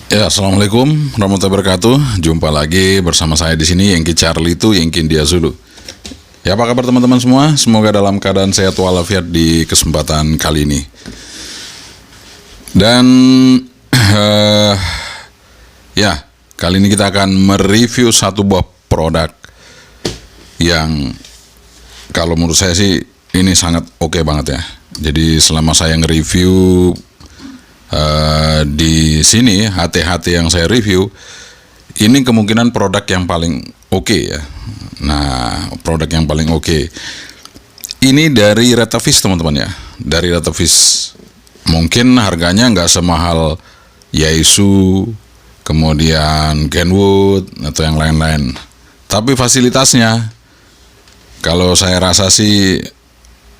Ya, assalamualaikum warahmatullahi wabarakatuh. Jumpa lagi bersama saya di sini, Yengki Charlie itu Yengki India Zulu. Ya, apa kabar teman-teman semua? Semoga dalam keadaan sehat walafiat di kesempatan kali ini. Dan ya, kali ini kita akan mereview satu buah produk yang kalau menurut saya sih ini sangat oke banget ya. Jadi selama saya nge-review di sini HT-HT yang saya review, ini kemungkinan produk yang paling oke ya. Nah, produk yang paling oke ini dari Retevis teman-teman ya. Dari Retevis mungkin harganya nggak semahal Yaesu, kemudian Kenwood atau yang lain-lain. Tapi fasilitasnya kalau saya rasa sih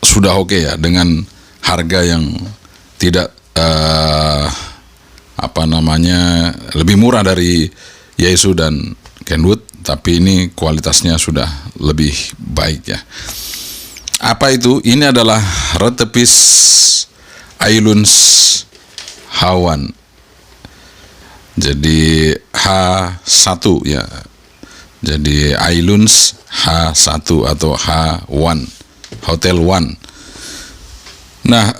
sudah oke ya, dengan harga yang tidak lebih murah dari Yaesu dan Kenwood, tapi ini kualitasnya sudah lebih baik ya. Apa itu? Ini adalah Retevis Aeluns H1. Jadi H1 ya. Jadi Aeluns H1 atau H1, Hotel One. Nah,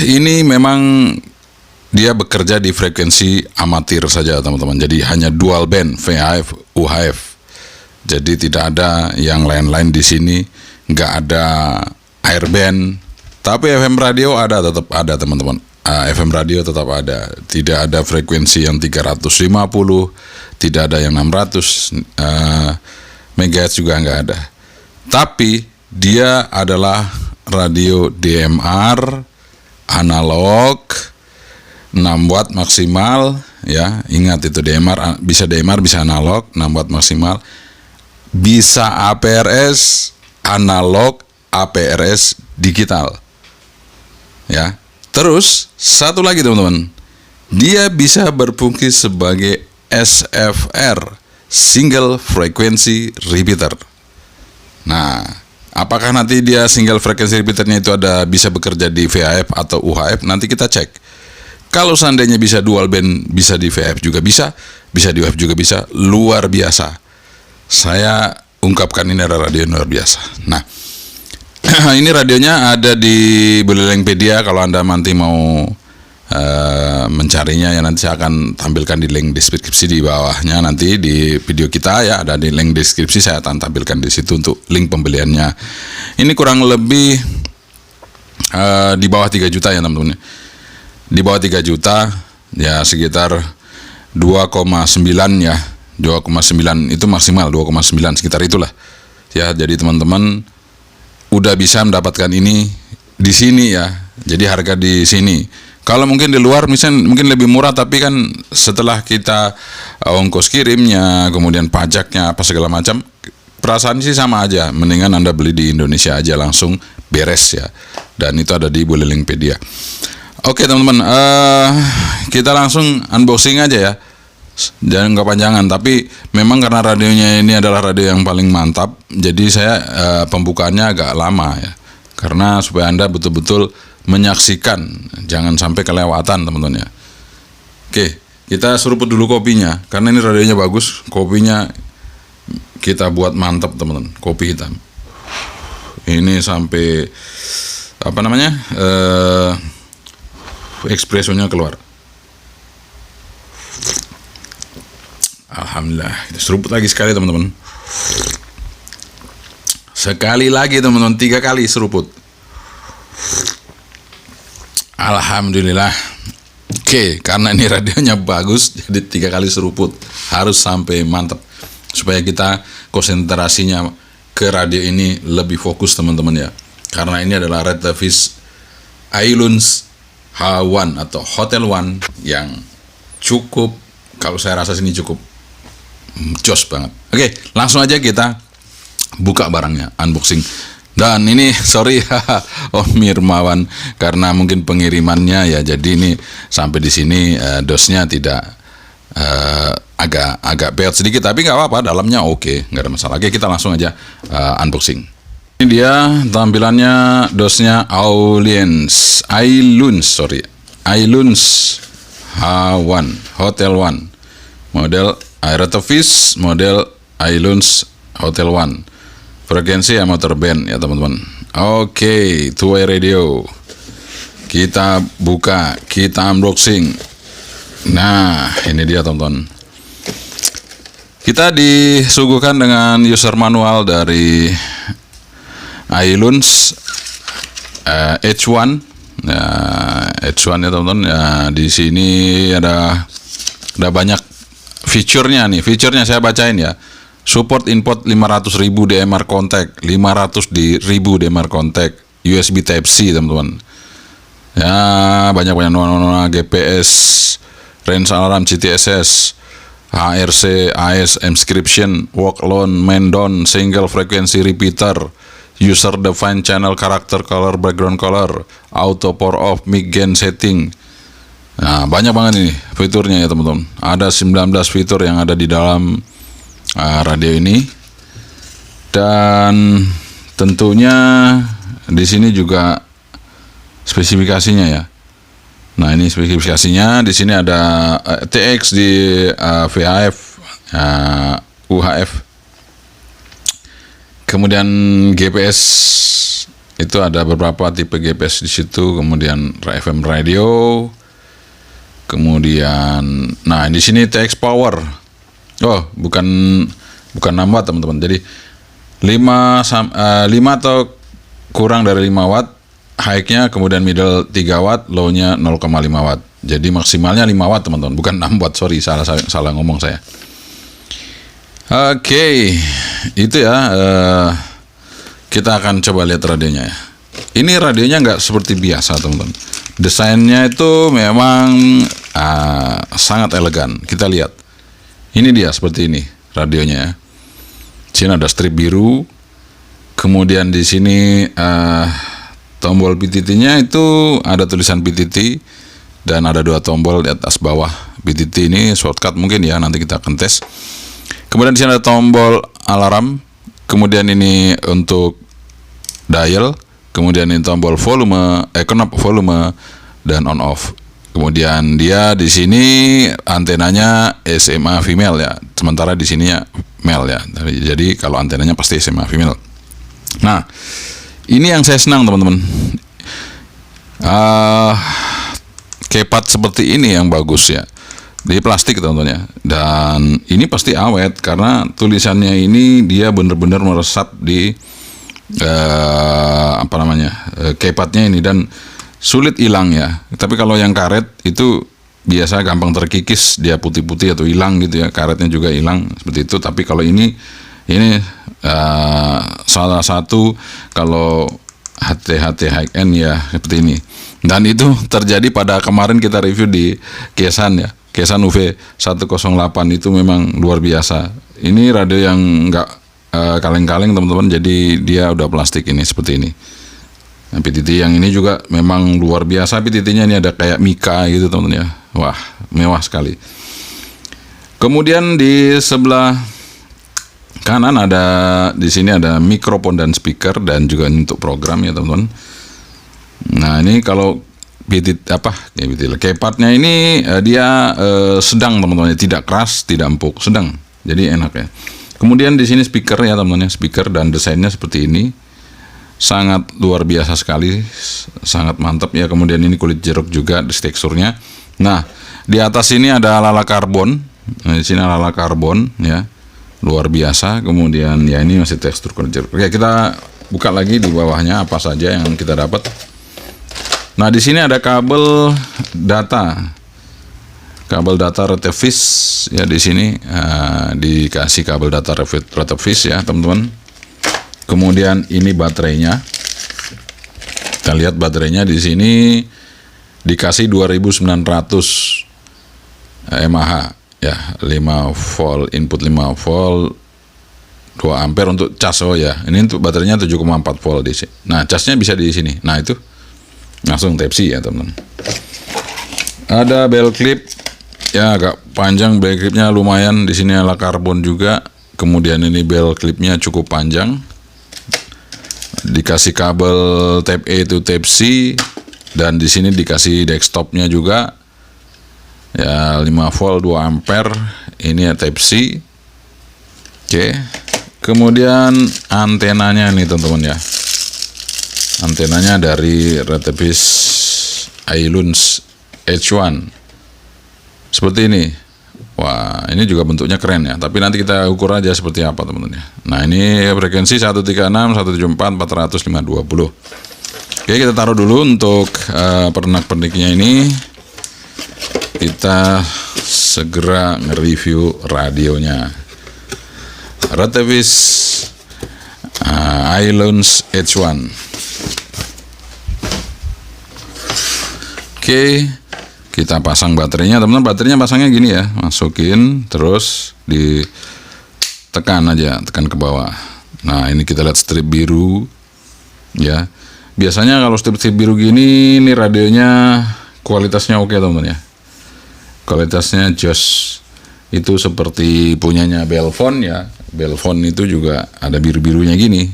ini memang dia bekerja di frekuensi amatir saja teman-teman. Jadi hanya dual band VHF UHF. Jadi tidak ada yang lain-lain di sini, nggak ada air band. Tapi FM radio tetap ada teman-teman. FM radio tetap ada. Tidak ada frekuensi yang 350, tidak ada yang 600 MHz juga nggak ada. Tapi dia adalah radio DMR analog 6 watt maksimal ya. Ingat itu DMR bisa analog 6 watt maksimal. Bisa APRS analog, APRS digital. Ya. Terus satu lagi teman-teman. Dia bisa berfungsi sebagai SFR, single frequency repeater. Nah, apakah nanti dia single frequency repeaternya itu bisa bekerja di VHF atau UHF? Nanti kita cek. Kalau seandainya bisa dual band, bisa di VHF juga bisa di UHF juga bisa, luar biasa. Saya ungkapkan ini adalah radio luar biasa. Nah, ini radionya ada di Bulelengpedia. Kalau Anda nanti mau mencarinya ya, nanti saya akan tampilkan di link deskripsi di bawahnya. Nanti di video kita ya ada di link deskripsi, saya akan tampilkan di situ untuk link pembeliannya. Ini kurang lebih di bawah 3 juta ya teman-teman. Di bawah 3 juta ya, sekitar 2,9 ya. 2,9 itu maksimal, 2,9 sekitar itulah. Ya, jadi teman-teman udah bisa mendapatkan ini di sini ya. Jadi harga di sini. Kalau mungkin di luar misalnya mungkin lebih murah, tapi kan setelah kita ongkos kirimnya, kemudian pajaknya apa segala macam, perasaan sih sama aja. Mendingan Anda beli di Indonesia aja, langsung beres ya. Dan itu ada di Bulelengpedia. Oke teman-teman, kita langsung unboxing aja ya. Jangan kepanjangan, tapi memang karena radionya ini adalah radio yang paling mantap, jadi saya pembukaannya agak lama ya. Karena supaya Anda betul-betul menyaksikan, jangan sampai kelewatan teman-teman ya. Oke, kita seruput dulu kopinya, karena ini radionya bagus. Kopinya kita buat mantap teman-teman, kopi hitam. Ini sampai espressonya keluar. Alhamdulillah. Kita seruput lagi sekali teman-teman. Sekali lagi teman-teman, 3 kali seruput. Alhamdulillah. Oke, karena ini radionya bagus, jadi 3 kali seruput. Harus sampai mantap supaya kita konsentrasinya ke radio ini lebih fokus teman-teman ya. Karena ini adalah Retevis Aeluns H1 atau Hotel One yang cukup, kalau saya rasa sini cukup jos banget. Oke, langsung aja kita buka barangnya, unboxing. Dan ini sorry Om Mirmawan, karena mungkin pengirimannya ya, jadi ini sampai di sini dosnya tidak agak beot sedikit, tapi nggak apa-apa, dalamnya oke, nggak ada masalah. Oke, kita langsung aja unboxing. Ini dia tampilannya, dosnya Aeluns H1 Hotel One, model Aerotovis, model Ailunce Hotel One, frekuensi amateur band ya teman-teman. Oke, two-way radio kita buka, kita unboxing. Nah, ini dia teman-teman. Kita disuguhkan dengan user manual dari Ailunce H1. Ya, H1 ya teman-teman. Ya, di sini ada banyak fiturnya nih. Fiturnya saya bacain ya. Support input 500.000 DMR contact, 500.000 DMR contact, USB Type C teman-teman. Ya, banyak GPS, range alarm, GTSS, HRC, AS, encryption, walk alone, main down, single frequency repeater, user defined channel character color, background color, auto power off, mic gain setting. Nah, banyak banget ini fiturnya ya teman-teman. Ada 19 fitur yang ada di dalam radio ini. Dan tentunya di sini juga spesifikasinya ya. Nah, ini spesifikasinya. Di sini ada TX di VHF, UHF. Kemudian GPS itu ada beberapa tipe GPS di situ. Kemudian FM radio. Kemudian, nah di sini TX power. Oh, bukan 6 watt teman-teman. Jadi 5 atau kurang dari 5 watt. High-nya, kemudian middle 3 watt, low-nya 0,5 watt. Jadi maksimalnya 5 watt teman-teman, bukan 6 watt. Sorry, salah ngomong saya. Oke, itu ya. Kita akan coba lihat radionya ya. Ini radionya nggak seperti biasa teman-teman. Desainnya itu memang sangat elegan. Kita lihat. Ini dia seperti ini radionya ya. Di sini ada strip biru. Kemudian di sini tombol PTT-nya itu ada tulisan PTT dan ada 2 tombol di atas bawah. PTT ini shortcut mungkin ya, nanti kita akan tes. Kemudian di sini ada tombol alarm. Kemudian ini untuk dial. Kemudian ini tombol volume, knob volume dan on off. Kemudian dia di sini antenanya SMA female ya. Sementara di sini ya male ya. Jadi kalau antenanya pasti SMA female. Nah, ini yang saya senang teman-teman. Keypad seperti ini yang bagus ya. Di plastik teman-teman ya. Dan ini pasti awet karena tulisannya ini dia benar-benar meresap di keypadnya ini dan sulit hilang ya. Tapi kalau yang karet itu biasa gampang terkikis, dia putih-putih atau hilang gitu ya. Karetnya juga hilang seperti itu. Tapi kalau ini salah satu kalau HT high end ya seperti ini. Dan itu terjadi pada kemarin kita review di Kesan ya. Kesan UV 108 itu memang luar biasa. Ini radio yang enggak kaleng-kaleng teman-teman, jadi dia udah plastik ini seperti ini. Nah, PTT yang ini juga memang luar biasa. PTT-nya ini ada kayak Mika gitu teman-teman ya. Wah, mewah sekali. Kemudian di sebelah kanan di sini ada mikrofon dan speaker dan juga untuk program ya teman-teman. Nah, ini kalau keypadnya ini dia sedang teman-teman, tidak keras, tidak empuk, sedang. Jadi enak ya. Kemudian di sini speaker ya teman-teman, speaker dan desainnya seperti ini. Sangat luar biasa sekali, sangat mantap ya. Kemudian ini kulit jeruk juga di teksturnya. Nah, di atas ini ada lala karbon. Nah, di sini lala karbon ya. Luar biasa. Kemudian ya ini masih tekstur kulit jeruk. Oke, kita buka lagi di bawahnya apa saja yang kita dapat. Nah, di sini ada kabel data. Kabel data Retevis ya, di sini dikasih kabel data Retevis ya teman-teman. Kemudian ini baterainya. Kita lihat baterainya di sini dikasih 2900 mAh ya, 5 volt input, 5 volt 2 ampere untuk cas. Oh ya, ini untuk baterainya 7,4 volt di sini. Nah, casnya bisa di sini. Nah, itu langsung Type C ya teman-teman. Ada bell clip ya, agak panjang bell clipnya, lumayan. Di sini ala karbon juga. Kemudian ini bell clipnya cukup panjang. Dikasih kabel Type A itu Type C, dan di sini dikasih desktopnya juga. ya 5 volt 2 ampere. Ini Type C. Oke. Kemudian antenanya nih teman-teman ya. Antenanya dari Retevis Ailunce H1 seperti ini. Wah, ini juga bentuknya keren ya, tapi nanti kita ukur aja seperti apa teman-teman ya. Nah, ini frekuensi 136, 174, 400, 520. Oke, kita taruh dulu untuk pernak-perniknya ini. Kita segera nge-review radionya. Retevis Ailunce H1. Oke, kita pasang baterainya teman-teman. Baterainya pasangnya gini ya, masukin terus ditekan aja, tekan ke bawah. Nah, ini kita lihat strip biru ya. Biasanya kalau strip biru gini, ini radionya kualitasnya oke teman-teman ya. Kualitasnya jos. Itu seperti punyanya Belfon ya. Belfon itu juga ada biru-birunya gini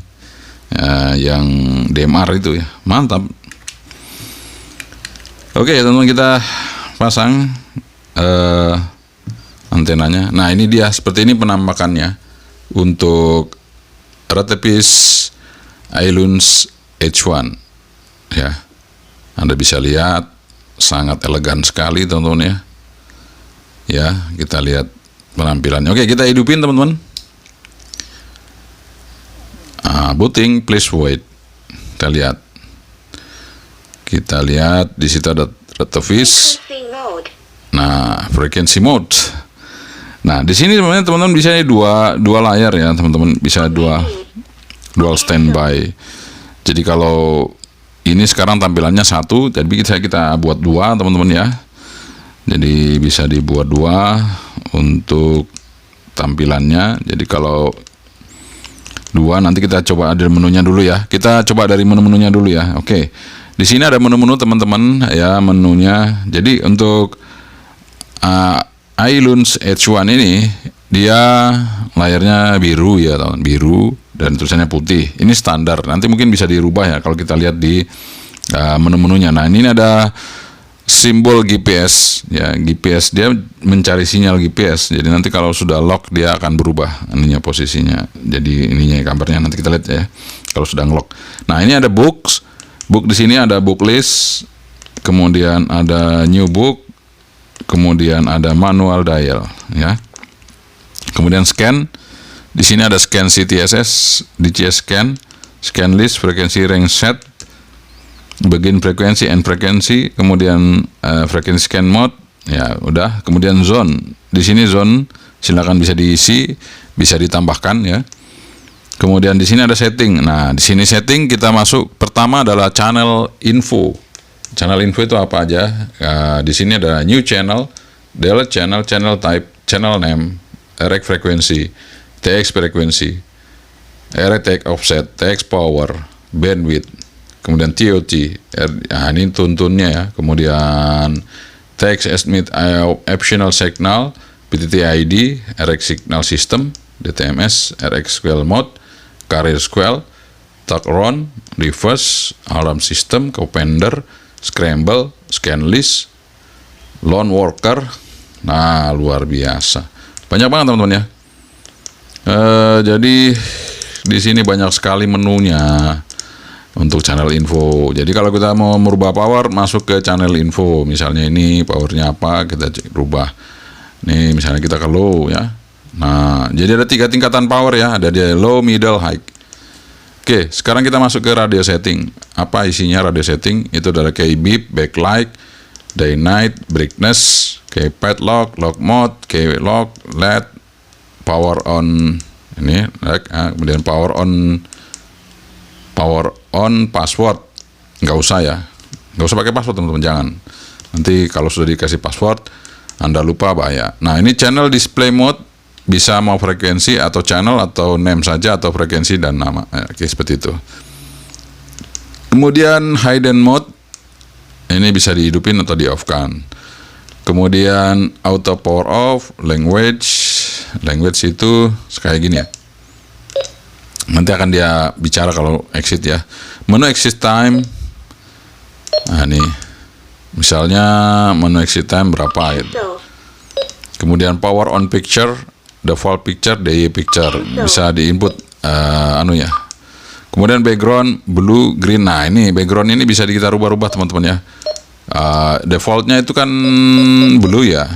ya, yang DMR itu ya, mantap. Oke teman-teman, kita pasang antenanya. Nah, ini dia, seperti ini penampakannya untuk Retevis Ailunce H1 ya. Anda bisa lihat sangat elegan sekali teman-teman ya. Ya, kita lihat penampilannya. Oke, kita hidupin teman-teman. Booting, please wait. Kita lihat di situ ada Retevis. Nah, frequency mode. Nah, di sini teman-teman bisa dua layar ya, teman-teman, bisa dual standby. Jadi kalau ini sekarang tampilannya 1, jadi kita buat 2 teman-teman ya. Jadi bisa dibuat 2 untuk tampilannya. Jadi kalau 2 nanti kita coba dari menunya dulu ya. Kita coba dari menu-menunya dulu ya. Oke. Di sini ada menu-menu teman-teman ya, menunya. Jadi untuk Ailunce H1 ini dia layarnya biru ya, teman, biru dan tulisannya putih. Ini standar. Nanti mungkin bisa dirubah ya kalau kita lihat di menu-menunya. Nah, ini ada simbol GPS ya, GPS dia mencari sinyal GPS. Jadi nanti kalau sudah lock dia akan berubah ininya posisinya. Jadi ininya gambarnya nanti kita lihat ya kalau sudah ngelock. Nah, ini ada book di sini ada book list, kemudian ada new book, kemudian ada manual dial ya. Kemudian scan. Di sini ada scan CTSS, DCS scan list, frekuensi range set, begin frekuensi, end frekuensi, kemudian frekuensi scan mode, ya udah. Kemudian zone, di sini zone silakan bisa diisi, bisa ditambahkan ya. Kemudian di sini ada setting. Nah, di sini setting kita masuk. Pertama adalah channel info. Channel info itu apa aja? Di sini ada new channel, delete channel, channel type, channel name, RX frekuensi, TX frekuensi, RX offset, TX power, bandwidth. Kemudian TOT, nah ini tuntunnya ya. Kemudian text estimate optional signal, PTT ID, RX signal system, DTMS, RX square mode, carrier square, talk run, reverse, alarm system, copender, scramble, scan list, lone worker. Nah, luar biasa. Banyak banget teman-teman ya. Jadi di sini banyak sekali menunya. Untuk channel info. Jadi kalau kita mau merubah power, masuk ke channel info. Misalnya ini powernya apa, kita rubah. Nih misalnya kita ke low ya. Nah, jadi ada 3 tingkatan power ya. Ada di low, middle, high. Oke, sekarang kita masuk ke radio setting. Apa isinya radio setting? Itu adalah key beep, backlight, day night, brightness, key padlock, lock mode, key lock, LED, power on ini, kemudian power on password. Nggak usah ya, nggak usah pakai password teman-teman, jangan. Nanti kalau sudah dikasih password Anda lupa bahaya. Nah, ini channel display mode, bisa mau frekuensi atau channel atau name saja, atau frekuensi dan nama. Oke, seperti itu. Kemudian hidden mode, ini bisa dihidupin atau di off kan. Kemudian auto power off, language itu kayak gini ya. Nanti akan dia bicara kalau exit ya. Menu exit time. Nah, ini Misalnya menu exit time berapa gitu. Cancel. Kemudian power on picture, default picture, DI picture bisa diinput anunya. Kemudian background blue, green. Nah ini background ini bisa kita rubah-rubah teman-teman ya. Defaultnya itu kan blue ya.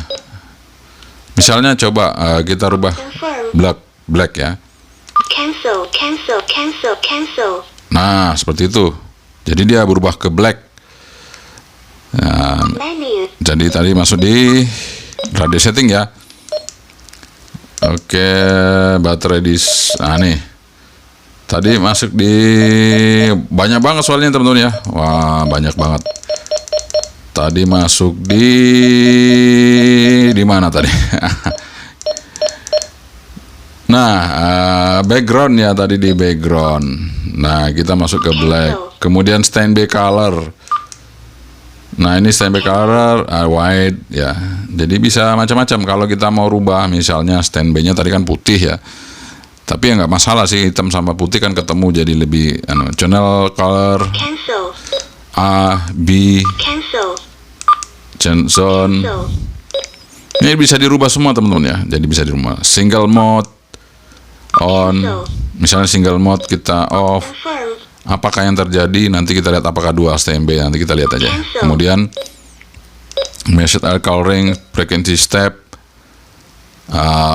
Misalnya coba kita rubah Confirm. black ya. Cancel. Cancel. Cancel. Cancel. Nah seperti itu. Jadi dia berubah ke black. Nah, Menu. jadi tadi masuk di radio setting ya. Oke, baterai nah nih. Tadi masuk di banyak banget soalnya teman-teman ya. Wah, banyak banget. Tadi masuk di mana tadi? Nah, background ya tadi di background. Nah, kita masuk ke black. Kemudian standby color. Nah, ini standby color white ya. Jadi bisa macam-macam kalau kita mau rubah, misalnya standby-nya tadi kan putih ya. Tapi ya nggak masalah sih, hitam sama putih kan ketemu jadi lebih channel color Cancel. A, B, Cancel. zone. Cancel. Ini bisa dirubah semua teman-teman ya. Jadi bisa dirubah. Single mode on. Misalnya single mode kita off. Confirm. Apakah yang terjadi? Nanti kita lihat apakah dua standby. Nanti kita lihat aja. Kemudian message air coloring, frequency step,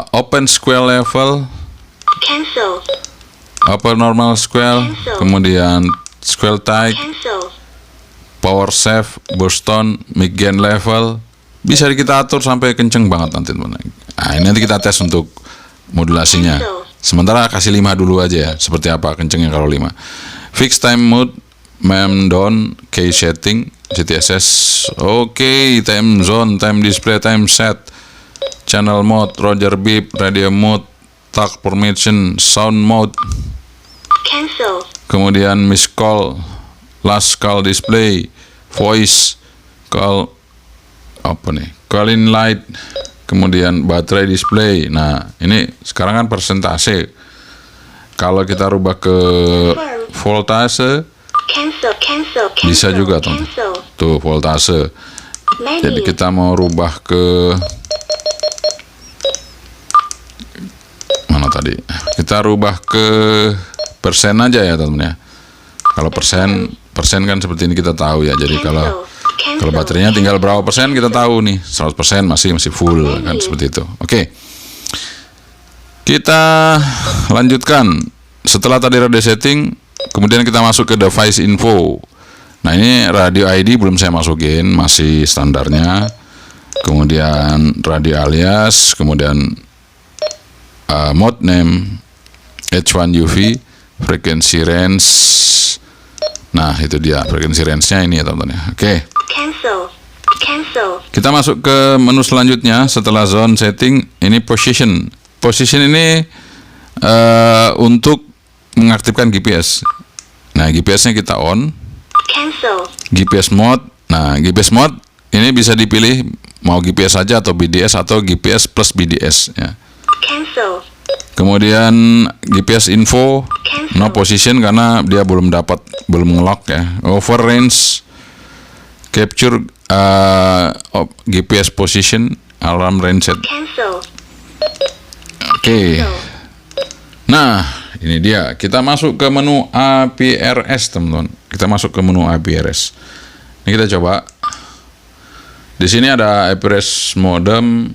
open square level, Cancel. upper normal square, kemudian square type, Cancel. power save, burst tone, mic gain level. Bisa kita atur sampai kenceng banget nanti teman-teman. Nah, ini nanti kita tes untuk modulasinya. Sementara kasih 5 dulu aja ya. Seperti apa kencengnya kalau 5. Fix time mode, mem down, key setting, CTSS. Oke, time zone, time display, time set, channel mode, Roger beep, radio mode, tag permission, sound mode. Cancel. Kemudian miss call, last call display, voice call, apa nih, call in light, kemudian baterai display. Nah ini sekarang kan persentase. Kalau kita rubah ke voltase Cancel. Cancel. Cancel. bisa juga tuh. Cancel. Tuh voltase. Jadi Menu. kita mau rubah ke mana tadi? Kita rubah ke persen aja ya teman-teman ya. Kalau persen kan seperti ini kita tahu ya. Jadi kalau baterainya tinggal berapa persen kita tahu nih. 100% masih full kan seperti itu. Oke. Kita lanjutkan. Setelah tadi radio setting, kemudian kita masuk ke device info. Nah ini radio ID belum saya masukin, masih standarnya. Kemudian radio alias, kemudian mode name, H1 UV, frequency range. Nah itu dia frequency range-nya ini ya teman-teman ya. Oke. Cancel. Cancel. Kita masuk ke menu selanjutnya setelah zone setting. Ini position. Position ini untuk mengaktifkan GPS. Nah GPS-nya kita on. Cancel. GPS mode. Nah GPS mode ini bisa dipilih mau GPS saja atau BDS atau GPS plus BDS ya. Cancel. Kemudian GPS info no position karena dia belum ngelock ya. Over range capture GPS position alarm range set. Cancel. Oke. Nah, ini dia. Kita masuk ke menu APRS, teman-teman. Kita masuk ke menu APRS. Ini kita coba. Di sini ada APRS modem.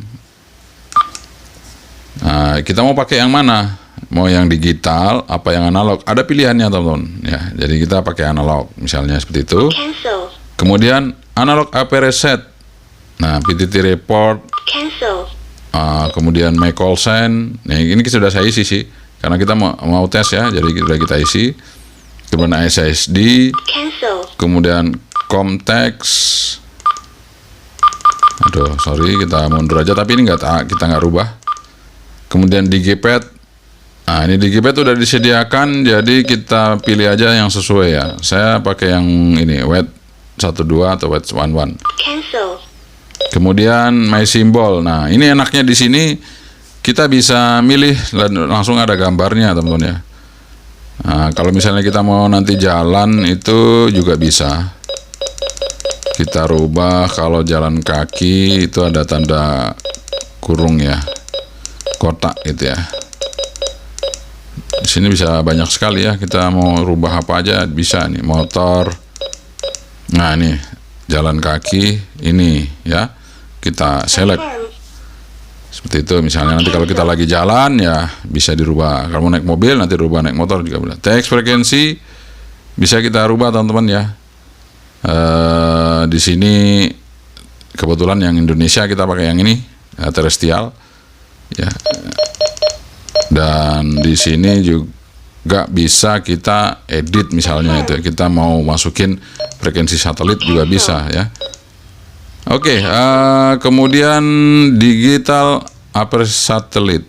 Nah, kita mau pakai yang mana? Mau yang digital, apa yang analog? Ada pilihannya, teman-teman. Ya, jadi kita pakai analog, misalnya seperti itu. Cancel. Kemudian analog APRS set. Nah, PTT report. Cancel. Kemudian my call sign. Nah, ini sudah saya isi sih, karena kita mau tes ya, jadi sudah kita isi. Kemudian SSD. Cancel. Kemudian context. Aduh, sorry, kita mundur aja, tapi ini kita nggak rubah. Kemudian digipad. Nah, ini digipad udah disediakan, jadi kita pilih aja yang sesuai ya. Saya pakai yang ini, WET 12 atau WET 11. Cancel. Kemudian my symbol. Nah, ini enaknya di sini kita bisa milih langsung ada gambarnya, teman-teman ya. Nah, kalau misalnya kita mau nanti jalan itu juga bisa. kita rubah. Kalau jalan kaki itu ada tanda kurung ya, kotak gitu ya. Di sini bisa banyak sekali ya, kita mau rubah apa aja bisa nih, motor. Nah ini jalan kaki ini ya, kita select Confirm. seperti itu. Misalnya nanti kalau kita lagi jalan ya bisa dirubah. Kalau mau naik mobil nanti rubah, naik motor juga boleh. Teks frekuensi bisa kita rubah teman-teman ya. Di sini kebetulan yang Indonesia kita pakai yang ini terestrial ya. Dan di sini juga bisa kita edit misalnya itu ya. Kita mau masukin frekuensi satelit juga bisa ya. Oke, kemudian digital upper satelit,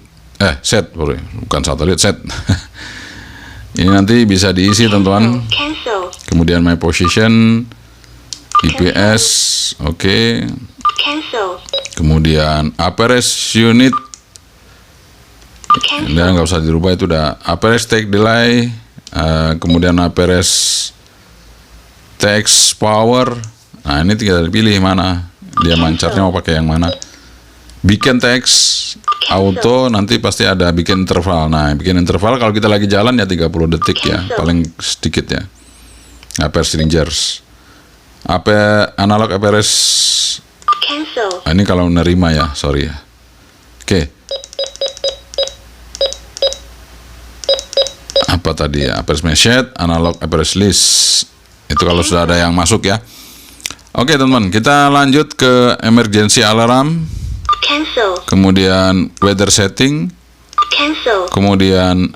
set, bukan satelit, set. Ini nanti bisa diisi teman-teman. Cancel. Kemudian my position, GPS, oke. Cancel. Kemudian appearance unit, Cancel. dan nggak usah dirubah, itu udah appearance take delay. Kemudian appearance text power. Nah ini tinggal pilih mana dia mancarnya, mau pakai yang mana. Bikin teks auto, nanti pasti ada bikin interval. Nah bikin interval kalau kita lagi jalan ya 30 detik ya, paling sedikit ya. Appearance rangers, analog appearance. Cancel. Ini kalau nerima ya, sorry ya. Oke. Apa tadi ya? Appearance message, analog appearance list. Itu kalau sudah ada yang masuk ya. Oke teman-teman, kita lanjut ke emergency alarm. Cancel. Kemudian weather setting. Cancel. Kemudian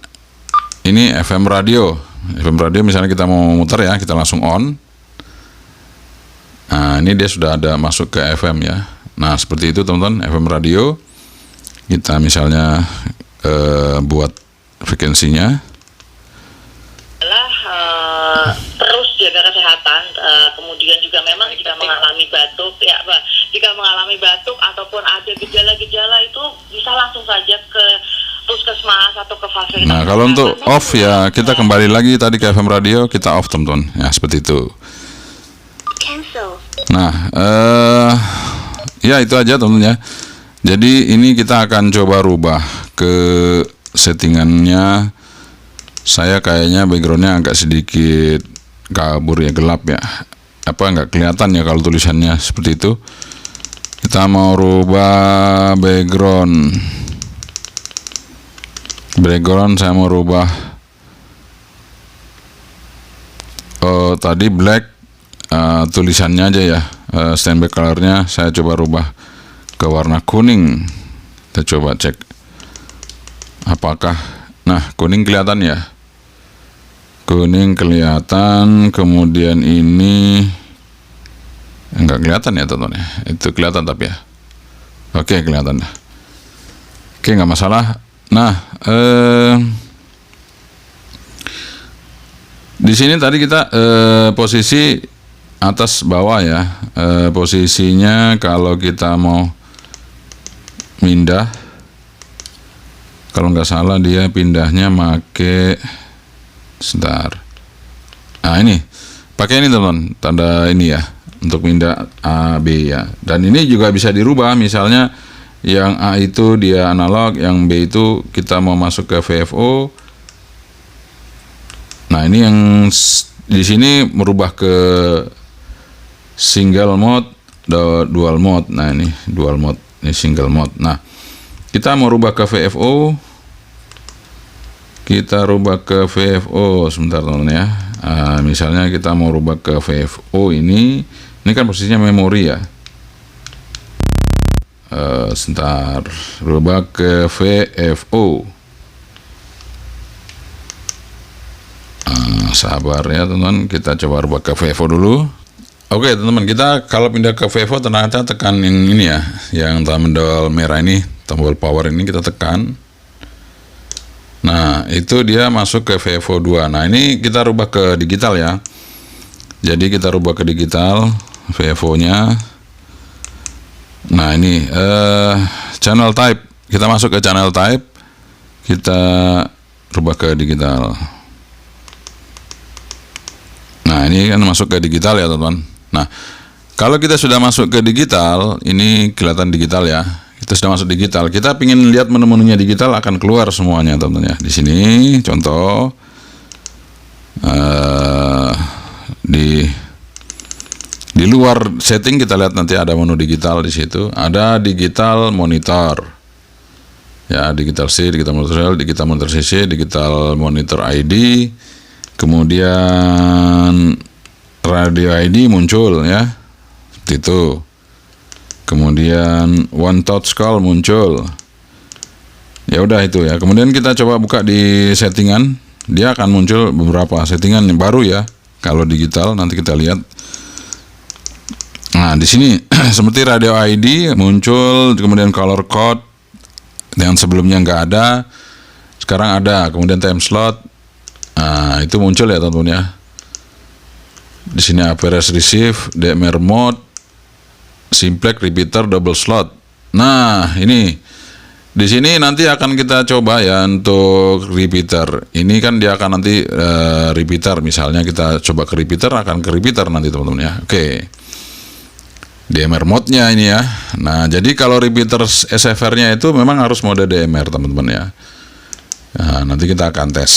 ini FM radio. FM radio misalnya kita mau muter ya, kita langsung on. Nah ini dia sudah ada masuk ke FM ya. Nah seperti itu teman-teman, FM radio. Kita misalnya buat frekuensinya. Terus jaga kesehatan, kemudian juga memang jika mengalami batuk ya Pak, jika mengalami batuk ataupun ada gejala-gejala itu bisa langsung saja ke puskesmas atau ke fasilitas. Nah kalau untuk off ya kita kembali lagi tadi ke FM radio, kita off teman-teman ya, seperti itu. Cancel. Nah ya itu aja teman-teman ya. Jadi ini kita akan coba rubah ke settingannya. Saya kayaknya backgroundnya agak sedikit kabur ya, gelap ya, apa nggak kelihatan ya kalau tulisannya seperti itu. Kita mau rubah background saya mau rubah tadi black, tulisannya aja ya, standby colornya saya coba rubah ke warna kuning. Kita coba cek apakah, nah kuning kelihatan ya, kuning kelihatan. Kemudian ini enggak kelihatan ya teman-teman ya, itu kelihatan tapi ya, oke kelihatan dah, oke nggak masalah. Nah di sini tadi kita posisi atas bawah ya, posisinya kalau kita mau pindah, kalau nggak salah dia pindahnya make sebentar. Nah ini pakai ini teman, tanda ini ya untuk pindah A B ya. Dan ini juga bisa dirubah, misalnya yang A itu dia analog, yang B itu kita mau masuk ke VFO. Nah ini yang di sini merubah ke single mode, dual mode. Nah ini dual mode, ini single mode. Nah kita mau rubah ke VFO. Kita rubah ke VFO sebentar teman-teman ya. Misalnya kita mau rubah ke VFO ini kan posisinya memori ya. Sebentar, rubah ke VFO. Sabar ya teman-teman, kita coba rubah ke VFO dulu. Oke teman-teman, kita kalau pindah ke VFO ternyata tekan yang ini ya, yang tombol merah ini, tombol power ini kita tekan. Nah itu dia masuk ke VFO 2. Nah ini kita rubah ke digital ya. Jadi kita rubah ke digital VFO nya. Nah ini channel type, kita masuk ke channel type, kita rubah ke digital. Nah ini kan masuk ke digital ya teman-teman. Nah Kalau kita sudah masuk ke digital, ini kelihatan digital ya. Kita sudah masuk digital. Kita ingin lihat menu-menunya digital, akan keluar semuanya teman-teman ya. Di sini contoh di luar setting kita lihat nanti ada menu digital di situ. Ada digital monitor. Ya, digital C, digital monitor L, digital monitor CC, digital monitor ID. Kemudian radio ID muncul ya. Seperti itu. Kemudian one touch call muncul. Ya udah itu ya. Kemudian kita coba buka di settingan. Dia akan muncul beberapa settingan yang baru ya. Kalau digital nanti kita lihat. Nah, di sini seperti radio ID muncul, kemudian color code yang sebelumnya nggak ada, sekarang ada. Kemudian time slot, nah itu muncul ya teman-teman ya. Di sini average receive, DMR mode, simplex, repeater, double slot. Nah ini di sini nanti akan kita coba ya untuk repeater. Ini kan dia akan nanti repeater. Misalnya kita coba ke repeater, akan ke repeater nanti teman-teman ya. Oke. DMR mode-nya ini ya. Nah, jadi kalau repeater SFR-nya itu memang harus mode DMR teman-teman ya. Nah, nanti kita akan tes.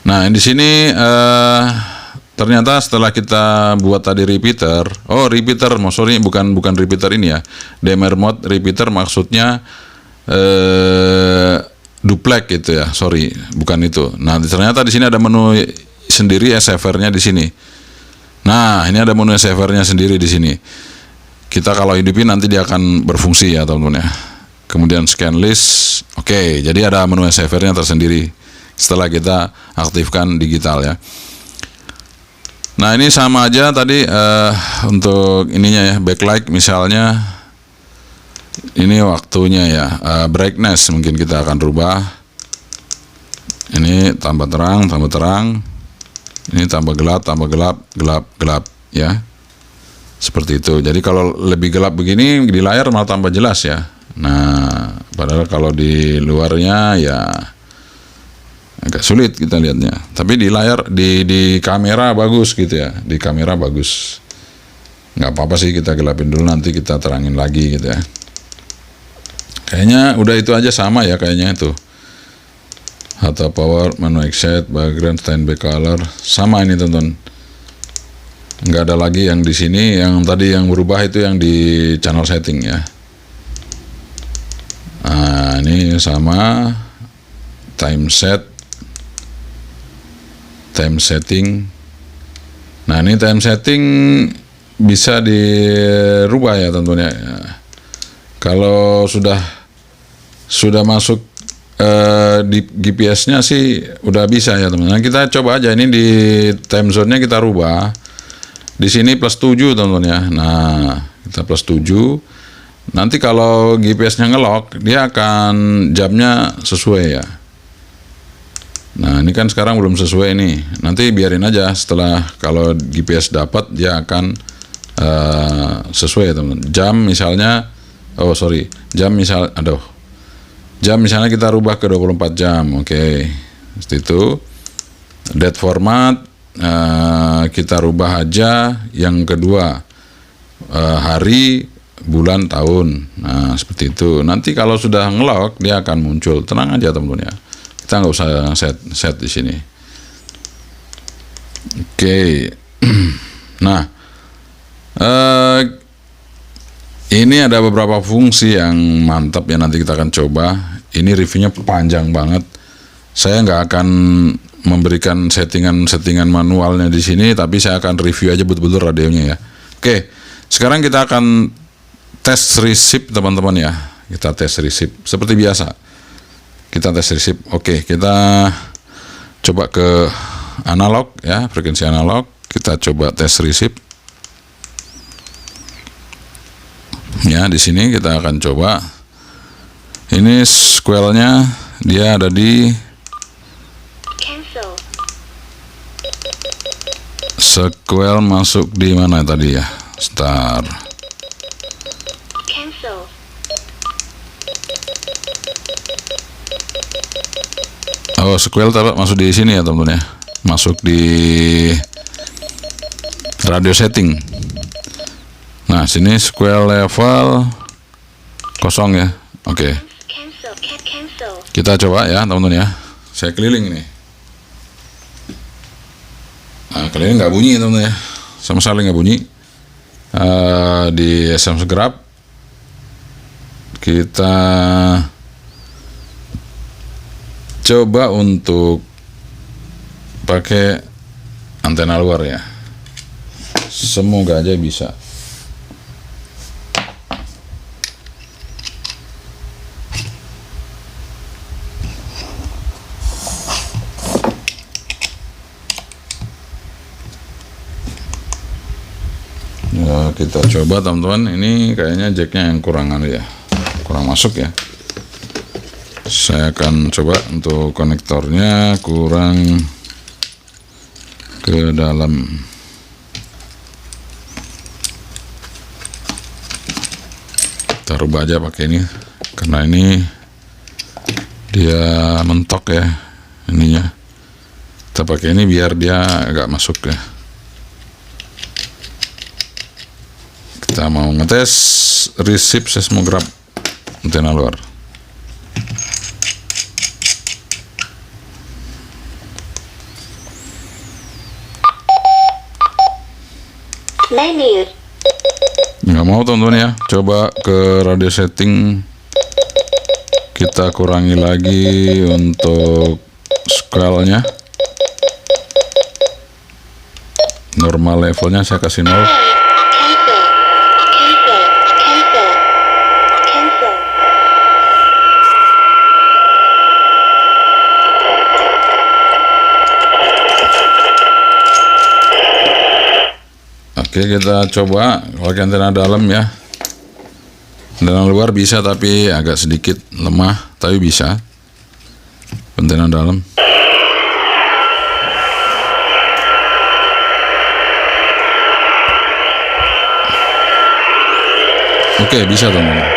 Nah, di sini ternyata setelah kita buat tadi repeater, bukan repeater ini ya. DMR mode repeater maksudnya duplex gitu ya. Sorry, bukan itu. Nah, ternyata di sini ada menu sendiri SFR-nya di sini. Nah, ini ada menu servernya sendiri di sini. Kita kalau hidupin nanti dia akan berfungsi ya teman-teman ya. Kemudian scan list, oke, jadi ada menu servernya tersendiri setelah kita aktifkan digital ya. Nah, ini sama aja tadi untuk ininya ya, backlight misalnya. Ini waktunya ya, brightness mungkin kita akan rubah. Ini tambah terang, tambah terang. Ini tambah gelap ya. Seperti itu. Jadi kalau lebih gelap begini di layar malah tambah jelas ya. Nah, padahal kalau di luarnya ya agak sulit kita lihatnya. Tapi di layar di kamera bagus gitu ya. Di kamera bagus. Nggak apa-apa sih kita gelapin dulu, nanti kita terangin lagi gitu ya. Kayaknya udah itu aja sama ya kayaknya itu. Atau power, menu exit, background, standby color, sama ini teman-teman. Nggak ada lagi yang di sini, yang tadi yang berubah itu yang di channel setting ya. Nah, ini sama time setting. Nah, ini time setting bisa dirubah ya teman-teman ya. Kalau sudah masuk di GPS-nya sih udah bisa ya teman-teman. Kita coba aja ini di time zone-nya kita rubah. Di sini +7 teman-teman ya. Nah, kita +7. Nanti kalau GPS-nya ngelock, dia akan jamnya sesuai ya. Nah, ini kan sekarang belum sesuai nih. Nanti biarin aja, setelah kalau GPS dapat dia akan sesuai ya teman-teman. Jam misalnya, jam misalnya kita rubah ke 24 jam, oke. Seperti itu. Date format kita rubah aja yang kedua, hari, bulan, tahun. Nah, seperti itu. Nanti kalau sudah ngelock dia akan muncul. Tenang aja teman-teman ya. Kita nggak usah set di sini. Oke. Nah, ini ada beberapa fungsi yang mantap ya, nanti kita akan coba. Ini reviewnya panjang banget. Saya nggak akan memberikan settingan manualnya di sini, tapi saya akan review aja betul-betul radionya ya. Oke, sekarang kita akan tes receive teman-teman ya. Kita tes receive seperti biasa. Kita tes receive. Oke, kita coba ke analog ya, frekuensi analog. Kita coba tes receive. Ya, di sini kita akan coba. Ini square-nya dia ada di Cancel. square masuk di mana tadi ya? Start. Cancel. Oh, square masuk di sini ya teman-teman ya. Masuk di radio setting. Nah, sini square level kosong ya. Oke. Cancel. Kita coba ya, teman-teman ya. Saya keliling nih. Nah, keliling nggak bunyi, teman-teman ya. Sama sekali nggak bunyi. Di SMS Grab kita coba untuk pakai antena luar ya. Semoga aja bisa. Ya, kita coba teman-teman. Ini kayaknya jacknya yang kurang ya, kurang masuk ya. Saya akan coba untuk konektornya kurang ke dalam. Kita rubah aja pakai ini, karena ini dia mentok ya ininya. Kita pakai ini biar dia agak masuk ya. Kita mau ngetes resip seismograf antena luar. Menu. Nggak mau teman-teman ya. Coba ke radio setting, kita kurangi lagi untuk scale-nya. Normal levelnya saya kasih 0. Cancel. Oke, kita coba pakai antena dalam ya. Antena luar bisa tapi agak sedikit lemah, tapi bisa. Antena dalam. Oke, bisa teman-teman.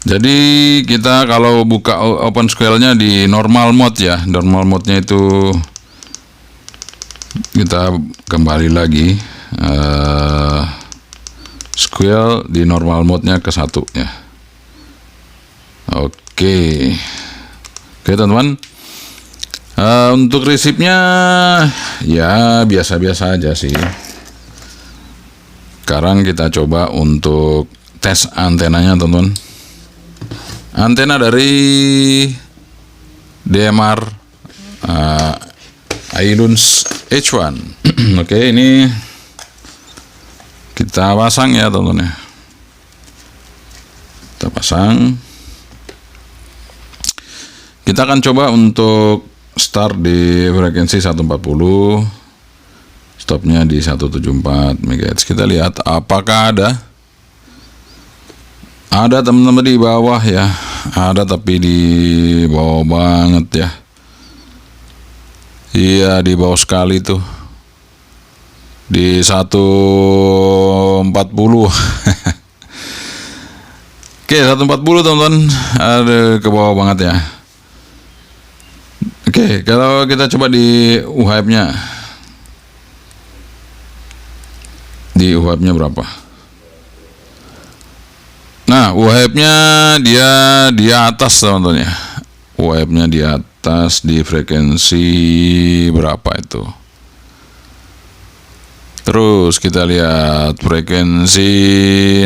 Jadi kita kalau buka open scale-nya di normal mode ya. Normal mode-nya itu kita kembali lagi square di normal mode-nya ke 1 ya. Oke teman-teman. Untuk resipnya ya biasa-biasa aja sih. Sekarang kita coba untuk tes antenanya teman-teman. Antena dari DMR Ailuns H1. Oke, ini kita pasang ya teman-teman ya. Kita pasang. Kita akan coba untuk start di frekuensi 140. Stopnya di 174 MHz. Kita lihat apakah ada teman-teman di bawah ya. Ada tapi di bawah banget ya. Iya, di bawah sekali tuh. Di 140. Oke, 140 teman-teman. Ada ke bawah banget ya. Oke, kalau kita coba di UHF-nya. Di UHF-nya berapa? Nah, UHF-nya dia di atas teman-teman ya. UHF-nya di atas di frekuensi berapa itu? Terus kita lihat frekuensi.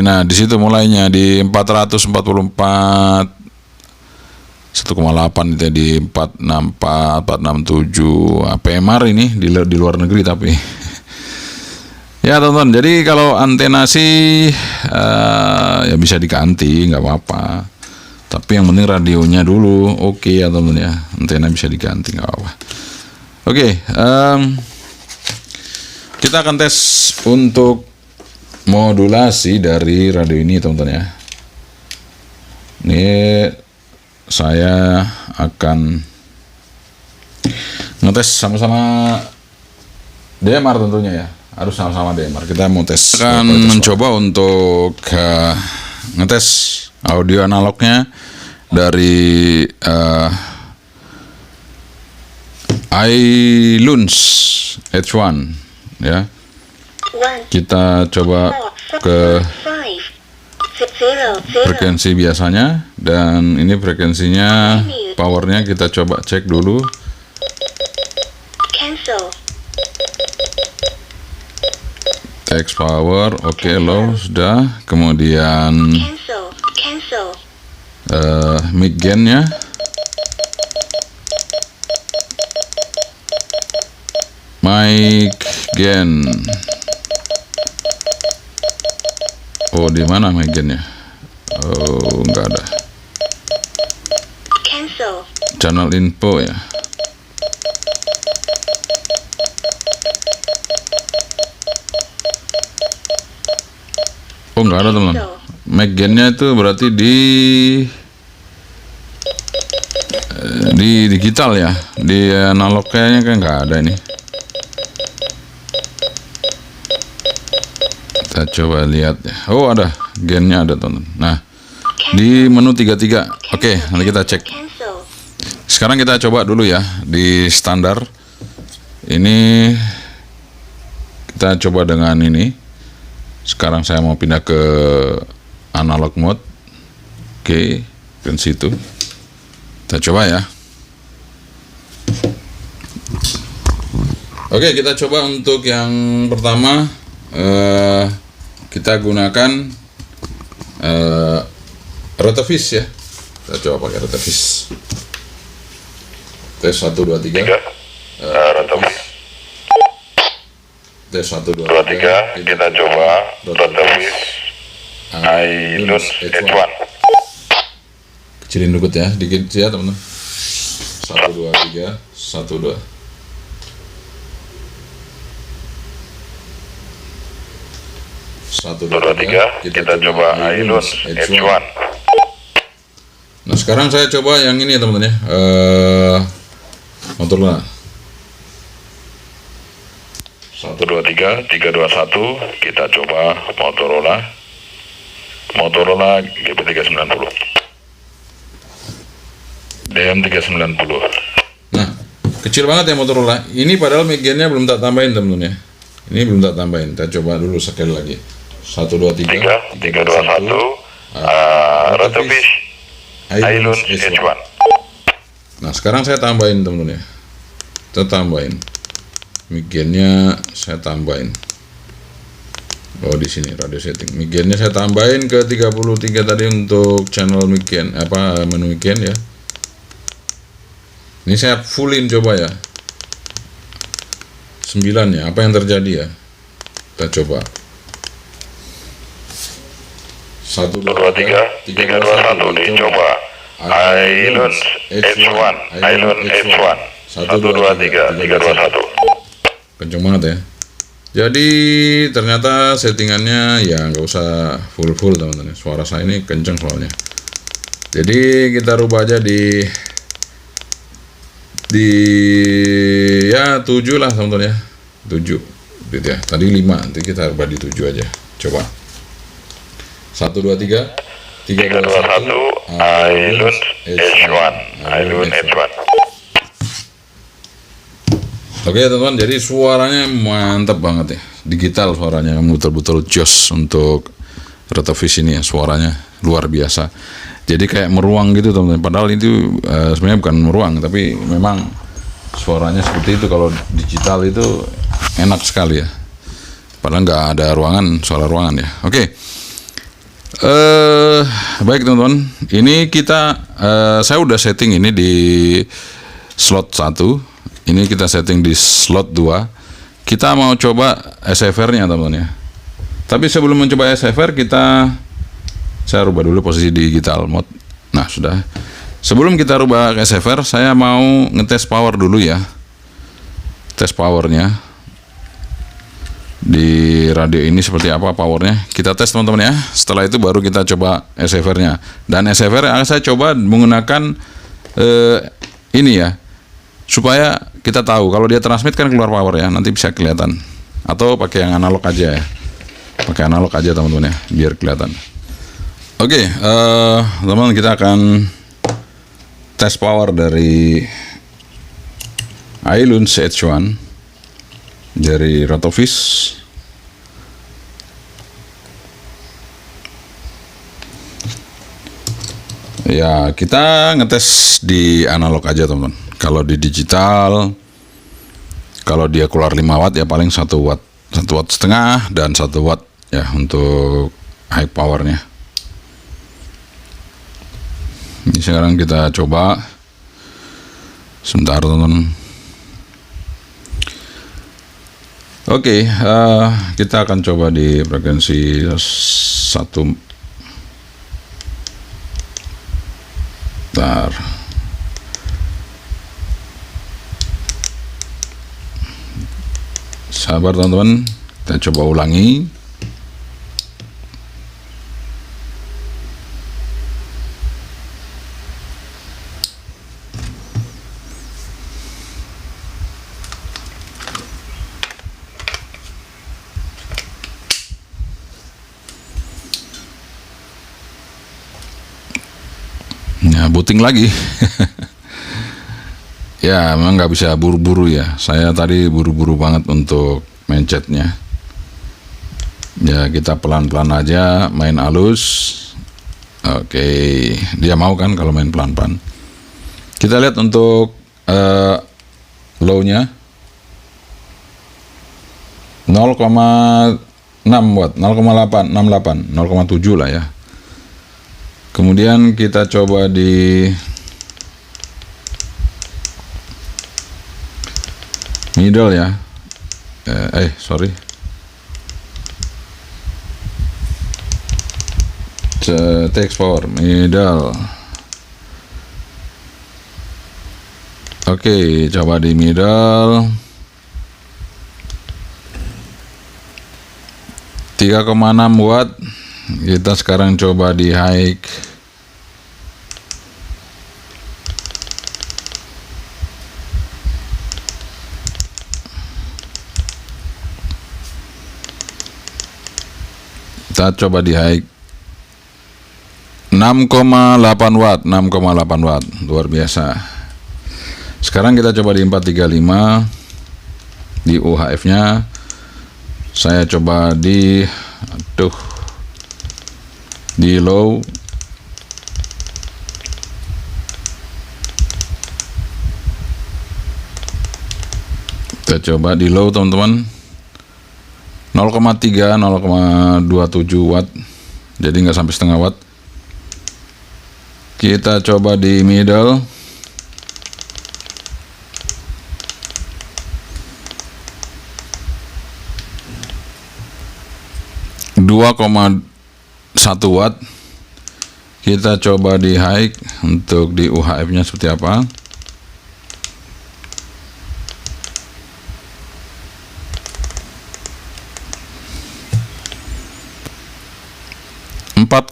Nah, di situ mulainya di 444 1,8 itu di 464 467 PMR ini di luar negeri tapi. Ya teman-teman, jadi kalau antena sih ya bisa diganti, nggak apa-apa. Tapi yang penting radionya dulu oke ya teman-teman ya. Antena bisa diganti, nggak apa-apa. Oke, kita akan tes untuk modulasi dari radio ini teman-teman ya. Ini saya akan ngetes sama-sama DMR tentunya ya. Harus sama-sama DMR. Kita mau tes. Akan mencoba untuk ngetes audio analognya dari Ailuns H1 ya. 1 kita coba 4 ke 5 0 0 frekuensi biasanya, dan ini frekuensinya, powernya kita coba cek dulu. cancel Text power, oke, low sudah. Kemudian cancel mic gain-nya, mic gain. Oh, di mana mic gain-nya? Oh, nggak ada. cancel Channel info ya. Oh, nggak ada teman. Mic gain-nya itu berarti di digital ya, di analog kayaknya kan nggak ada ini. Kita coba lihat ya. Oh, ada gain-nya, ada teman. Nah, di menu 33. Oke, nanti kita cek. cancel Sekarang kita coba dulu ya di standar. Ini kita coba dengan ini. Sekarang saya mau pindah ke analog mode. Oke, ke situ. Kita coba ya. Oke, kita coba untuk yang pertama. Kita gunakan Rotoviz ya. Kita coba pakai Rotoviz. Tes 1 2 3. Rotoviz. Tes 1 2 3 kita coba Rotoviz Ailun H1. Kecilin dikit ya, dikit ya teman-teman. 1 2 3 1 2. 1 2 3 kita coba Ailun H1. Nah, sekarang saya coba yang ini ya teman-teman ya. Motorola 1 2 3 3 2 1 kita coba Motorola GP390 DM390. Nah, kecil banget ya Motorola. Ini padahal mic gain-nya belum tak tambahin teman-teman ya. Ini belum tak tambahin. Kita coba dulu sekali lagi. 1 2 3 3 2 1 Rotoviz Ailun H1. Nah, sekarang saya tambahin teman-teman ya. Kita tambahin. Mic gain-nya saya tambahin. Oh, di sini radio setting. Mic gain-nya saya tambahin ke 33 tadi untuk channel mic gain, menu mic gain ya. Ini saya fullin coba ya. 9 ya. Apa yang terjadi ya? Kita coba. 1 2 3 3 2 1 dicoba. Ailun H1. 1 2 3 3 2 1. Kenceng banget ya. Jadi ternyata settingannya ya nggak usah full teman-teman. Suara saya ini kenceng soalnya. Jadi kita rubah aja di ya 7 lah teman-teman ya. 7 gitu ya. Tadi 5, nanti kita rubah di 7 aja. Coba. 1 2 3 3 2 1 Ailun H1. Ailun H1. Oke teman-teman, jadi suaranya mantap banget ya, digital suaranya, betul-betul jos untuk Rotoviz ini ya, suaranya luar biasa. Jadi kayak meruang gitu teman-teman, padahal itu sebenarnya bukan meruang, tapi memang suaranya seperti itu. Kalau digital itu enak sekali ya, padahal nggak ada ruangan, suara ruangan ya. Oke, baik teman-teman, ini kita saya udah setting ini di slot 1. Ini kita setting di slot 2. Kita mau coba SFR-nya teman-teman ya. Tapi sebelum mencoba SFR, saya rubah dulu posisi digital mode. Nah, sudah. Sebelum kita rubah ke SFR, saya mau ngetes power dulu ya. Tes powernya di radio ini seperti apa powernya. Kita tes teman-teman ya. Setelah itu baru kita coba SFR-nya. Dan SFR saya coba menggunakan ini ya, supaya kita tahu kalau dia transmit kan keluar power ya, nanti bisa kelihatan. Atau pakai yang analog aja ya, pakai analog aja teman-teman ya, biar kelihatan. Oke, teman-teman, kita akan tes power dari Ailun H1 dari Rotoviz. Ya, kita ngetes di analog aja teman-teman. Kalau di digital, kalau dia keluar 5 watt ya paling 1 watt, 1 watt setengah dan 1 watt ya untuk high powernya. Ini sekarang kita coba. Sebentar teman-teman. Oke, kita akan coba di frekuensi 1. Bentar. Sabar teman-teman, kita coba ulangi. Ya, booting lagi. Ya, memang nggak bisa buru-buru ya. Saya tadi buru-buru banget untuk mencetnya. Ya, kita pelan-pelan aja, main halus. Oke, dia mau kan kalau main pelan-pelan. Kita lihat untuk low-nya 0,6 watt, 0,8, 68, 0,7 lah ya. Kemudian kita coba di middle ya. Sorry. Text power middle. Oke, coba di middle. 3,6 watt. Kita sekarang coba di high. Kita coba di high 6,8 watt, 6,8 watt, luar biasa. Sekarang kita coba di 435 di UHF nya. Saya coba di di low. Kita coba di low teman-teman. 0,3, 0,27 watt. Jadi nggak sampai setengah watt. Kita coba di middle. ,1 watt. Kita coba di high untuk di UHF nya seperti apa. ,1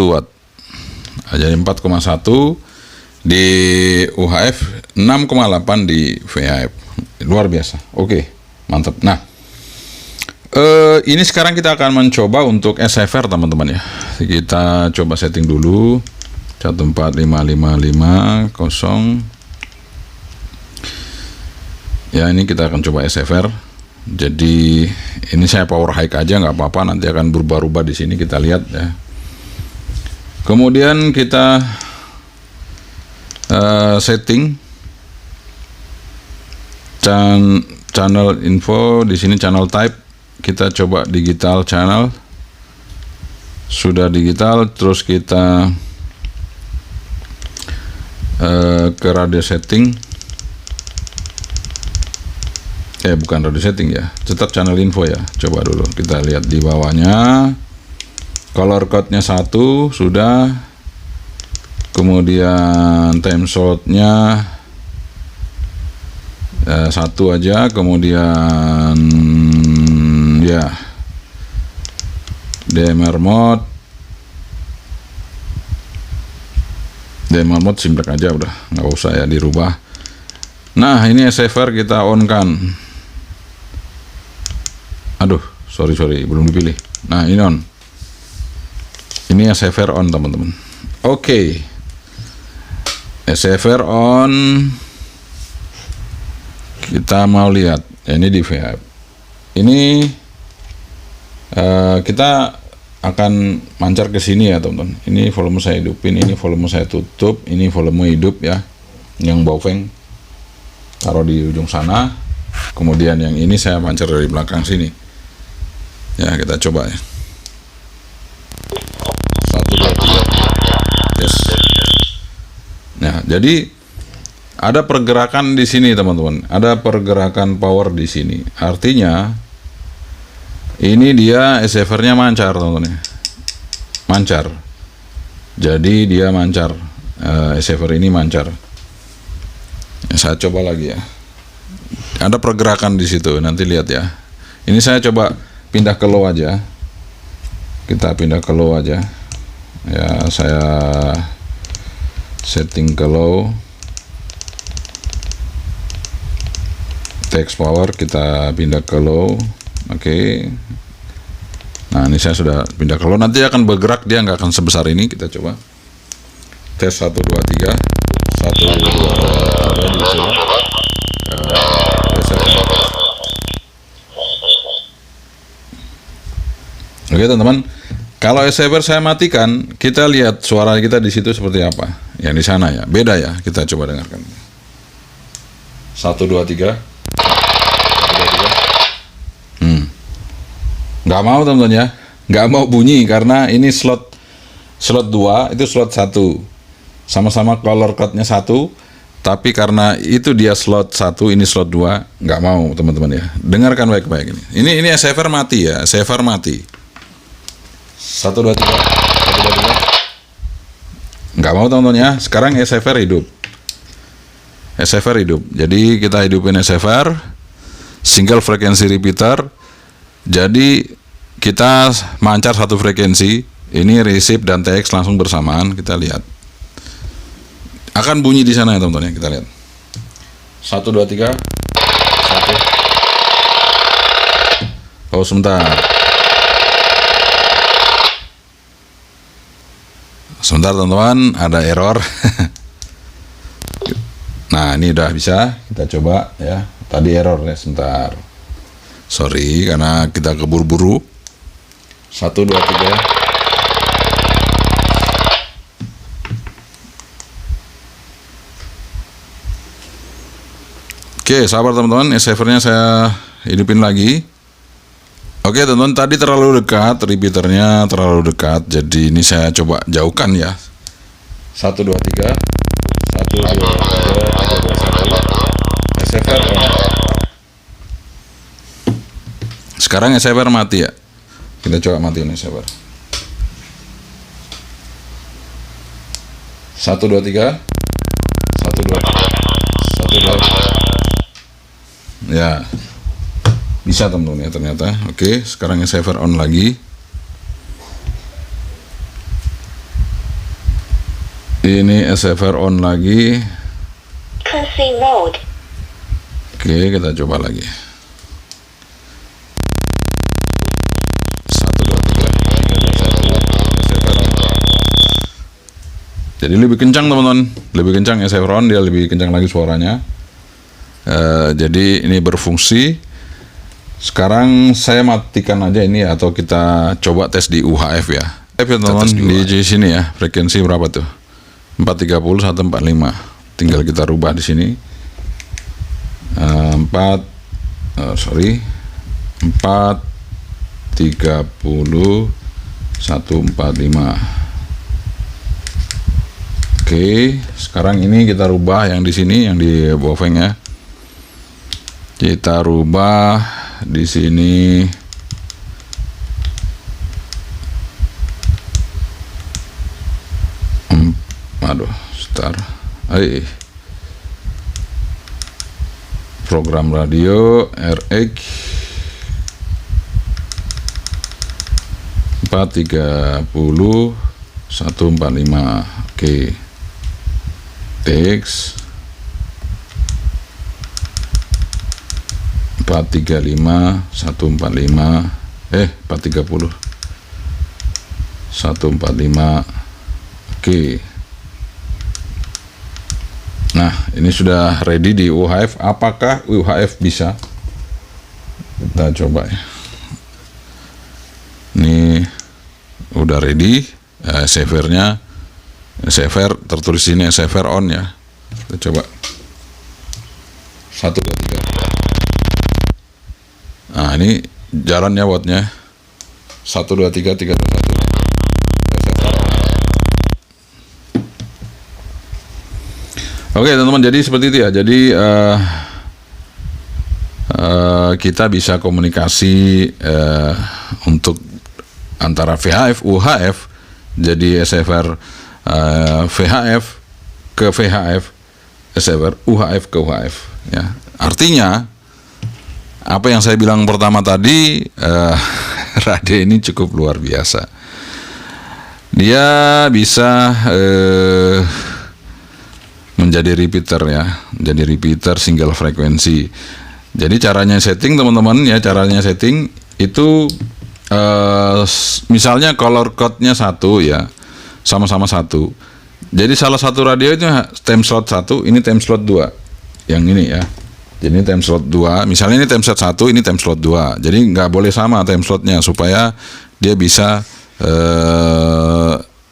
watt. Jadi 4,1 di UHF, 6,8 di VHF. Luar biasa. Oke, mantap. Nah, ini sekarang kita akan mencoba untuk SFR teman-teman ya. Kita coba setting dulu 1455550. Ya, ini kita akan coba SFR. Jadi ini saya power high aja nggak apa-apa, nanti akan berubah-ubah di sini, kita lihat ya. Kemudian kita setting channel info, di sini channel type. Kita coba digital channel. Sudah digital, terus kita ke radio setting. Bukan radio setting ya, tetap channel info ya. Coba dulu kita lihat di bawahnya. Color code-nya 1 sudah. Kemudian time slot-nya 1 aja. Kemudian ya DMR mode simplek aja, udah nggak usah ya dirubah. Nah, ini SFR kita on kan. Aduh, sorry belum dipilih. Nah, ini on. Ini SFR on teman-teman. Oke. SFR on. Kita mau lihat. Ini di VHF. Ini kita akan mancar ke sini ya teman-teman. Ini volume saya hidupin, ini volume saya tutup, ini volume hidup ya. Yang Baofeng taruh di ujung sana. Kemudian yang ini saya mancar dari belakang sini. Ya, kita coba ya. 1, 2, 3. Yes. Nah, jadi ada pergerakan di sini teman-teman. Ada pergerakan power di sini. Artinya ini dia SFR-nya mancar teman-teman. Mancar. Jadi dia mancar. SFR ini mancar. Ya, saya coba lagi ya. Ada pergerakan di situ. Nanti lihat ya. Ini saya coba pindah ke low aja. Kita pindah ke low aja. Ya, saya setting ke low. Text power kita pindah ke low. Oke. Nah, ini saya sudah pindah ke low. Nanti akan bergerak, dia nggak akan sebesar ini. Kita coba tes 1, 2, 3. 1, 2, 3. Oke teman-teman. Kalau SFR saya matikan, kita lihat suara kita di situ seperti apa. Yang di sana ya, beda ya. Kita coba dengarkan. 1, 2, 3. Nggak mau teman-teman ya, nggak mau bunyi karena ini slot 2, itu slot 1, sama-sama color code-nya 1, tapi karena itu dia slot 1, ini slot 2, nggak mau teman-teman ya. Dengarkan baik-baik ini. Ini SFR mati ya, SFR mati. 1, 2, 3. 1, 2, 3. Nggak mau teman-teman ya. Sekarang SFR hidup. SFR hidup. Jadi kita hidupin SFR, single frequency repeater. Jadi kita mancar satu frekuensi. Ini receive dan TX langsung bersamaan. Kita lihat. Akan bunyi di sana ya teman-teman ya. Kita lihat. 1, 2, 3. 1. Oh sebentar. Sebentar teman-teman, ada error. Nah ini udah bisa. Kita coba ya. Tadi error ya, sebentar. Sorry karena kita keburu-buru. 1, 2, 3. Oke, sabar teman-teman, SFR-nya saya hidupin lagi. Oke teman-teman, tadi terlalu dekat, repeaternya terlalu dekat. Jadi ini saya coba jauhkan ya. 1, 2, 3. 1, 2, 3. SFR on. Sekarang SFR mati ya. Kita coba matiin SFR. 1, 2, 3. 1, 2. 1, 2. Ya. Bisa teman-teman ya ternyata. Oke, sekarang SFR on lagi. Ini SFR on lagi. Closing mode. Oke, kita coba lagi. 1, 2, 3. Jadi lebih kencang teman-teman, lebih kencang SFR on, dia lebih kencang lagi suaranya. Jadi ini berfungsi. Sekarang saya matikan aja ini atau kita coba tes di UHF ya. Teman-teman di sini ya, frekuensi berapa tuh? 430 145. Tinggal kita rubah di sini. 430 145. Oke, sekarang ini kita rubah yang di sini, yang di Baofeng ya. Kita rubah di sini. Aduh, sebentar. Program radio RX 430 145. Oke. TX 435 145 430 145. Oke. Nah, ini sudah ready di UHF. Apakah UHF bisa? Kita coba ya. Ini udah ready. SFR-nya, SFR tertulis sini SFR on ya. Kita coba 1, 2, 3. Nah ini jalannya wattnya 1, 2, 3, 3, 2, 1. Oke teman-teman, jadi seperti itu ya. Jadi kita bisa komunikasi untuk antara VHF, UHF, jadi SFR VHF ke VHF, SFR UHF ke UHF ya. Artinya apa yang saya bilang pertama tadi, radio ini cukup luar biasa. Dia bisa menjadi repeater ya, menjadi repeater single frekuensi. Jadi caranya setting teman-teman ya, caranya setting itu misalnya color code-nya 1 ya, sama-sama 1. Jadi salah satu radio itu time slot 1, ini time slot 2. Yang ini ya. Jadi ini time slot 2, misalnya ini time slot 1, ini time slot 2. Jadi nggak boleh sama time slotnya supaya dia bisa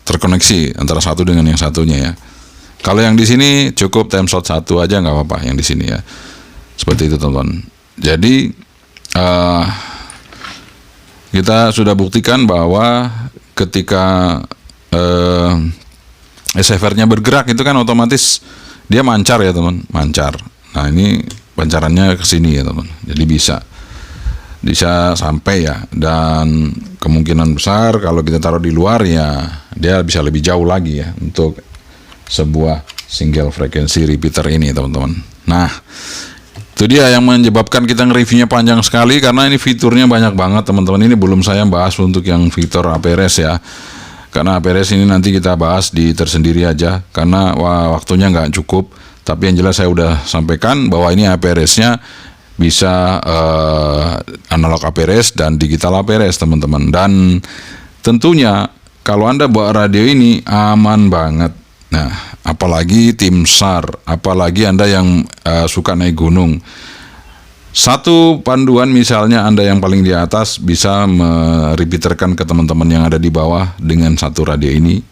terkoneksi antara satu dengan yang satunya ya. Kalau yang di sini cukup time slot 1 aja, nggak apa-apa yang di sini ya. Seperti itu teman-teman. Jadi kita sudah buktikan bahwa ketika SFR-nya bergerak itu kan otomatis dia mancar ya teman, mancar. Nah ini pancarannya ke sini ya teman. Jadi bisa sampai ya, dan kemungkinan besar kalau kita taruh di luar ya dia bisa lebih jauh lagi ya untuk sebuah single frekuensi repeater ini teman-teman. Nah itu dia yang menyebabkan kita nge-reviewnya panjang sekali, karena ini fiturnya banyak banget teman-teman. Ini belum saya bahas untuk yang fitur APRS ya, karena APRS ini nanti kita bahas di tersendiri aja karena waktunya nggak cukup. Tapi yang jelas saya udah sampaikan bahwa ini APRS-nya bisa analog APRS dan digital APRS teman-teman. Dan tentunya kalau Anda bawa radio ini aman banget. Nah, apalagi tim SAR, apalagi Anda yang suka naik gunung. Satu panduan misalnya Anda yang paling di atas bisa merepeaterkan ke teman-teman yang ada di bawah dengan satu radio ini.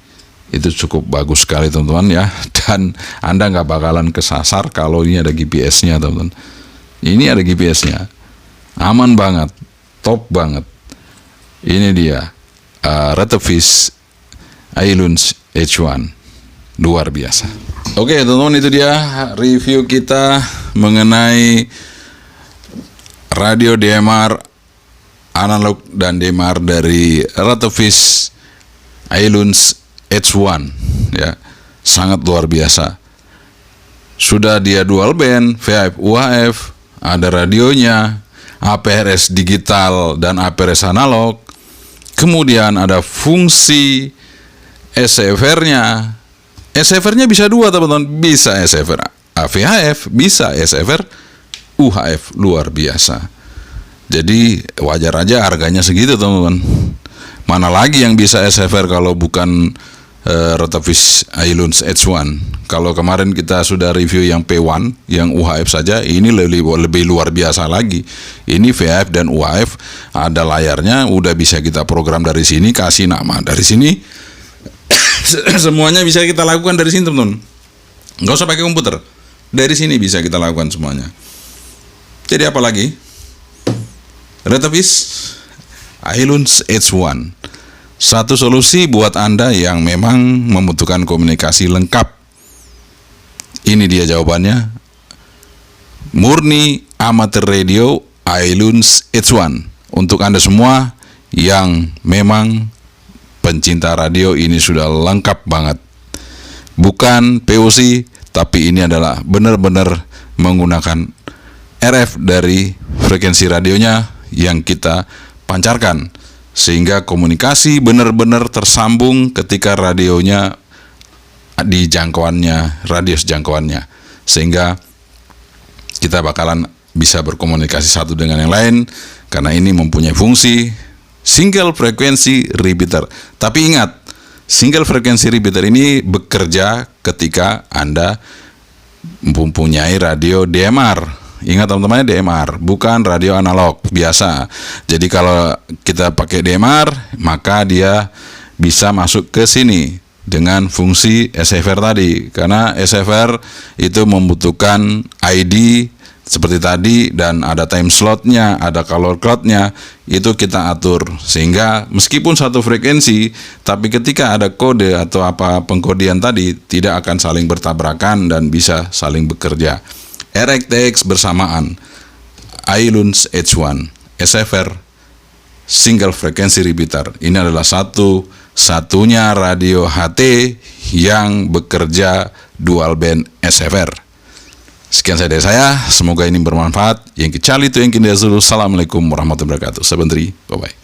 Itu cukup bagus sekali teman-teman ya. Dan Anda nggak bakalan kesasar kalau ini ada GPS-nya teman-teman. Ini ada GPS-nya. Aman banget, top banget. Ini dia Retevis Ailunz H1. Luar biasa. Oke teman-teman, itu dia review kita mengenai radio DMR analog dan DMR dari Retevis Ailunz H1 ya. Sangat luar biasa. Sudah dia dual band, VHF, UHF, ada radionya, APRS digital dan APRS analog. Kemudian ada fungsi SFR-nya. SFR-nya bisa 2 teman-teman, bisa SFR VHF, bisa SFR UHF, luar biasa. Jadi wajar aja harganya segitu teman-teman. Mana lagi yang bisa SFR kalau bukan Retevis Ailunz H1. Kalau kemarin kita sudah review yang P1, yang UHF saja, ini lebih luar biasa lagi. Ini VHF dan UHF, ada layarnya, udah bisa kita program dari sini, kasih nama dari sini. Semuanya bisa kita lakukan dari sini teman-teman. Nggak usah pakai komputer. Dari sini bisa kita lakukan semuanya. Jadi apa lagi? Retevis Ailunz H1. Satu solusi buat Anda yang memang membutuhkan komunikasi lengkap. Ini dia jawabannya. Murni amateur radio Ailunz H1. Untuk Anda semua yang memang pencinta radio, ini sudah lengkap banget. Bukan POC, tapi ini adalah benar-benar menggunakan RF dari frekuensi radionya yang kita pancarkan, sehingga komunikasi benar-benar tersambung ketika radionya di jangkauannya, radius jangkauannya, sehingga kita bakalan bisa berkomunikasi satu dengan yang lain, karena ini mempunyai fungsi single frekuensi repeater. Tapi ingat, single frekuensi repeater ini bekerja ketika Anda mempunyai radio DMR. Ingat teman-teman, DMR, bukan radio analog biasa. Jadi kalau kita pakai DMR, maka dia bisa masuk ke sini dengan fungsi SFR tadi, karena SFR itu membutuhkan ID seperti tadi dan ada time slotnya, ada color code-nya, itu kita atur sehingga meskipun satu frekuensi, tapi ketika ada kode atau apa pengkodian tadi tidak akan saling bertabrakan dan bisa saling bekerja. RxTX bersamaan, iLUNS H1, SFR single frequency repeater. Ini adalah satu-satunya radio HT yang bekerja dual band SFR. Sekian saja dari saya, semoga ini bermanfaat. Yang kecali itu yang kini dulu. Assalamualaikum warahmatullahi wabarakatuh. Sebentar, bye-bye.